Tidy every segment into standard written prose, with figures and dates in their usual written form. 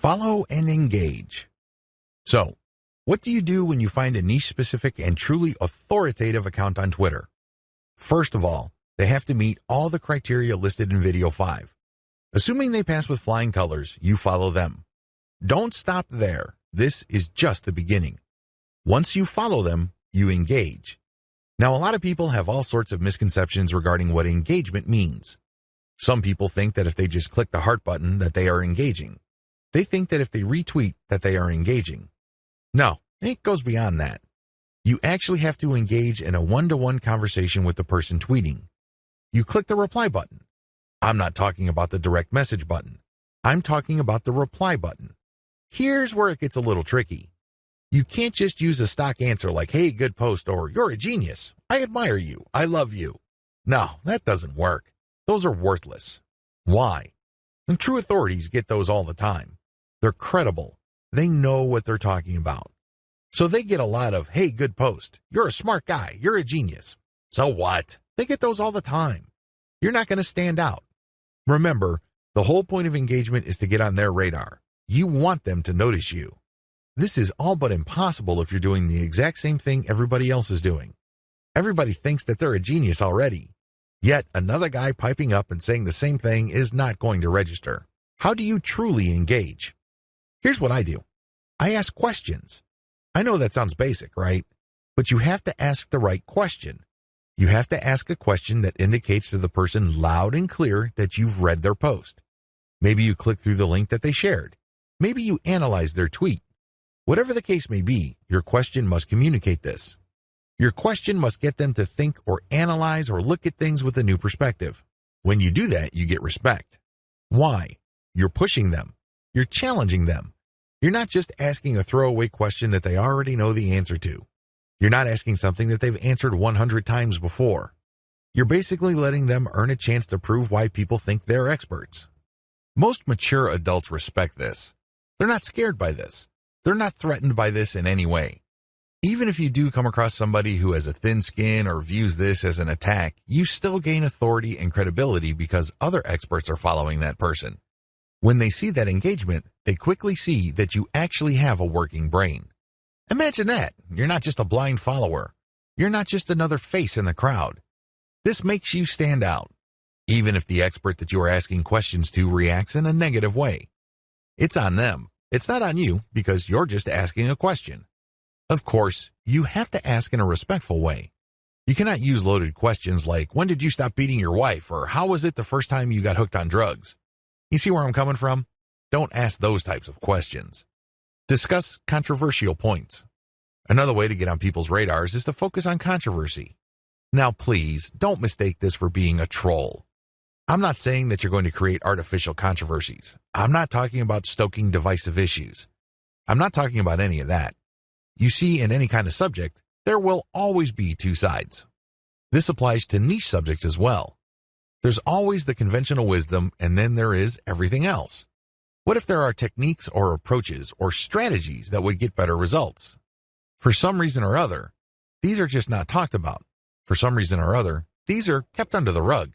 Follow and engage. So, what do you do when you find a niche-specific and truly authoritative account on Twitter? First of all, they have to meet all the criteria listed in Video 5. Assuming they pass with flying colors, you follow them. Don't stop there. This is just the beginning. Once you follow them, you engage. Now, a lot of people have all sorts of misconceptions regarding what engagement means. Some people think that if they just click the heart button that they are engaging. They think that if they retweet that they are engaging. No, it goes beyond that. You actually have to engage in a one-to-one conversation with the person tweeting. You click the reply button. I'm not talking about the direct message button. I'm talking about the reply button. Here's where it gets a little tricky. You can't just use a stock answer like, hey, good post, or you're a genius. I admire you. I love you. No, that doesn't work. Those are worthless. Why? And true authorities get those all the time. They're credible. They know what they're talking about. So they get a lot of, hey, good post. You're a smart guy. You're a genius. So what? They get those all the time. You're not going to stand out. Remember, the whole point of engagement is to get on their radar. You want them to notice you. This is all but impossible if you're doing the exact same thing everybody else is doing. Everybody thinks that they're a genius already. Yet another guy piping up and saying the same thing is not going to register. How do you truly engage? Here's what I do. I ask questions. I know that sounds basic, right? But you have to ask the right question. You have to ask a question that indicates to the person loud and clear that you've read their post. Maybe you click through the link that they shared. Maybe you analyze their tweet. Whatever the case may be, your question must communicate this. Your question must get them to think or analyze or look at things with a new perspective. When you do that, you get respect. Why? You're pushing them. You're challenging them. You're not just asking a throwaway question that they already know the answer to. You're not asking something that they've answered 100 times before. You're basically letting them earn a chance to prove why people think they're experts. Most mature adults respect this. They're not scared by this. They're not threatened by this in any way. Even if you do come across somebody who has a thin skin or views this as an attack, you still gain authority and credibility because other experts are following that person. When they see that engagement, they quickly see that you actually have a working brain. Imagine that. You're not just a blind follower. You're not just another face in the crowd. This makes you stand out, even if the expert that you are asking questions to reacts in a negative way. It's on them. It's not on you because you're just asking a question. Of course, you have to ask in a respectful way. You cannot use loaded questions like, when did you stop beating your wife? Or how was it the first time you got hooked on drugs? You see where I'm coming from? Don't ask those types of questions. Discuss controversial points. Another way to get on people's radars is to focus on controversy. Now, please, don't mistake this for being a troll. I'm not saying that you're going to create artificial controversies. I'm not talking about stoking divisive issues. I'm not talking about any of that. You see, in any kind of subject, there will always be two sides. This applies to niche subjects as well. There's always the conventional wisdom, and then there is everything else. What if there are techniques or approaches or strategies that would get better results? For some reason or other, these are just not talked about. For some reason or other, these are kept under the rug.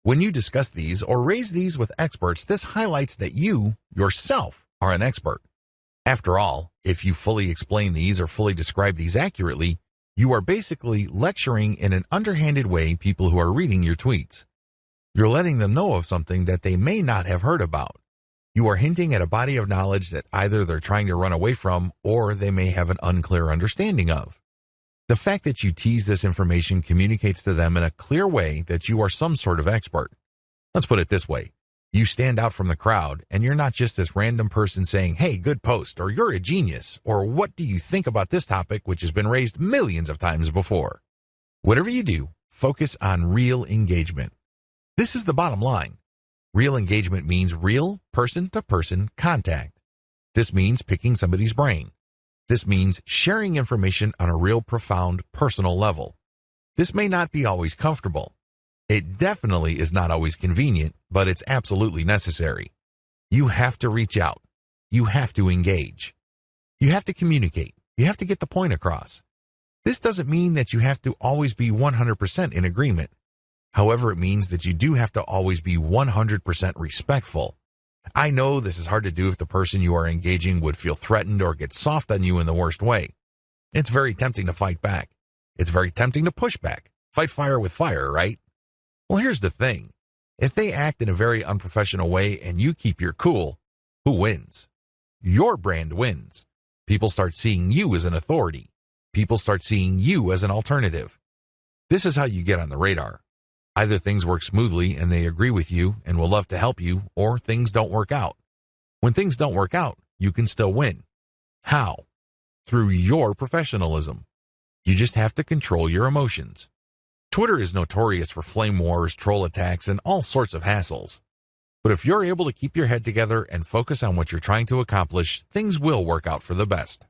When you discuss these or raise these with experts, this highlights that you, yourself, are an expert. After all, if you fully explain these or fully describe these accurately, you are basically lecturing in an underhanded way people who are reading your tweets. You're letting them know of something that they may not have heard about. You are hinting at a body of knowledge that either they're trying to run away from or they may have an unclear understanding of. The fact that you tease this information communicates to them in a clear way that you are some sort of expert. Let's put it this way. You stand out from the crowd, and you're not just this random person saying, hey, good post, or you're a genius, or what do you think about this topic which has been raised millions of times before? Whatever you do, focus on real engagement. This is the bottom line. Real engagement means real person-to-person contact. This means picking somebody's brain. This means sharing information on a real profound personal level. This may not be always comfortable. It definitely is not always convenient, but it's absolutely necessary. You have to reach out. You have to engage. You have to communicate. You have to get the point across. This doesn't mean that you have to always be 100% in agreement. However, it means that you do have to always be 100% respectful. I know this is hard to do if the person you are engaging would feel threatened or get soft on you in the worst way. It's very tempting to fight back. It's very tempting to push back. Fight fire with fire, right? Well, here's the thing. If they act in a very unprofessional way and you keep your cool, who wins? Your brand wins. People start seeing you as an authority. People start seeing you as an alternative. This is how you get on the radar. Either things work smoothly and they agree with you and will love to help you, or things don't work out. When things don't work out, you can still win. How? Through your professionalism. You just have to control your emotions. Twitter is notorious for flame wars, troll attacks, and all sorts of hassles. But if you're able to keep your head together and focus on what you're trying to accomplish, things will work out for the best.